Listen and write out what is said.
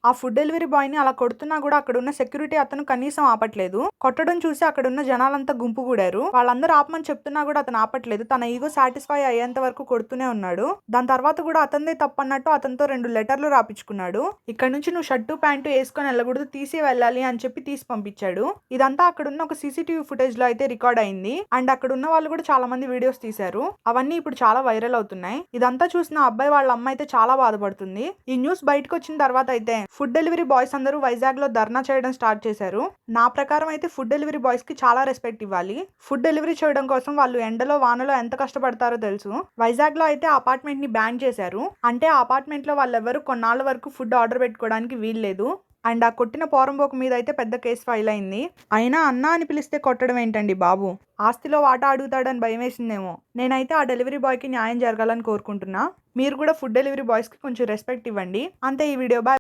ఆ food delivery boy ని అలా కొడుతున్నా కూడా అక్కడ ఉన్న సెక్యూరిటీ అతను కనీసం ఆపట్లేదు. కొట్టడం చూసి అక్కడ ఉన్న జనాలంతా గుంపు కూడారు. వాళ్ళందరూ ఆపమని చెప్తున్నా కూడా అతను ఆపట్లేదు. తన ఈగో సాటిస్ఫై అయ్యేంత వరకు కొడుతూనే ఉన్నాడు. దాని తర్వాత కూడా అతనిదే తప్పన్నట్టు అతనితో 2 లెటర్లు రాపించుకున్నాడు. ఇక్కడ నుంచి నువ్వు షర్టు ప్యాంటు వేసుకొని వెళ్ళకూడదు, తీసి వెళ్ళాలి అని చెప్పి తీసి పంపించాడు. ఇదంతా అక్కడ ఉన్న ఒక సీసీటీవీ ఫుటేజ్ లో అయితే రికార్డ్ అయింది. అండ్ అక్కడ ఉన్న వాళ్ళు కూడా చాలా మంది వీడియోస్ తీశారు. అవన్నీ ఇప్పుడు చాలా వైరల్ అవుతున్నాయి. ఇదంతా చూసిన అబ్బాయి వాళ్ళ అమ్మ అయితే చాలా బాధపడుతుంది. ఈ న్యూస్ బయటకు వచ్చిన తర్వాత అయితే ఫుడ్ డెలివరీ బాయ్స్ అందరూ వైజాగ్ లో ధర్నా చేయడం స్టార్ట్ చేశారు. నా ప్రకారం అయితే ఫుడ్ డెలివరీ బాయ్స్ కి చాలా రెస్పెక్ట్ ఇవ్వాలి. ఫుడ్ డెలివరీ చేయడం కోసం వాళ్ళు ఎండలో వానలో ఎంత కష్టపడతారో తెలుసు. వైజాగ్ లో అయితే అపార్ట్మెంట్ ని బ్యాన్ చేశారు. అంటే ఆ అపార్ట్మెంట్ లో వాళ్ళెవరూ కొన్నాళ్ళ వరకు ఫుడ్ ఆర్డర్ పెట్టుకోవడానికి వీల్లేదు. అండ్ ఆ కొట్టిన పోరంబోకు మీద అయితే పెద్ద కేసు ఫైల్ అయింది. అయినా అన్నా అని పిలిస్తే కొట్టడం ఏంటండి బాబు? ఆస్తిలో వాటా అడుగుతాడని భయం వేసిందేమో. నేనైతే ఆ డెలివరీ బాయ్ కి న్యాయం జరగాలని కోరుకుంటున్నా. మీరు కూడా ఫుడ్ డెలివరీ బాయ్స్ కి కొంచెం రెస్పెక్ట్ ఇవ్వండి. అంతే ఈ వీడియో. బాయ్.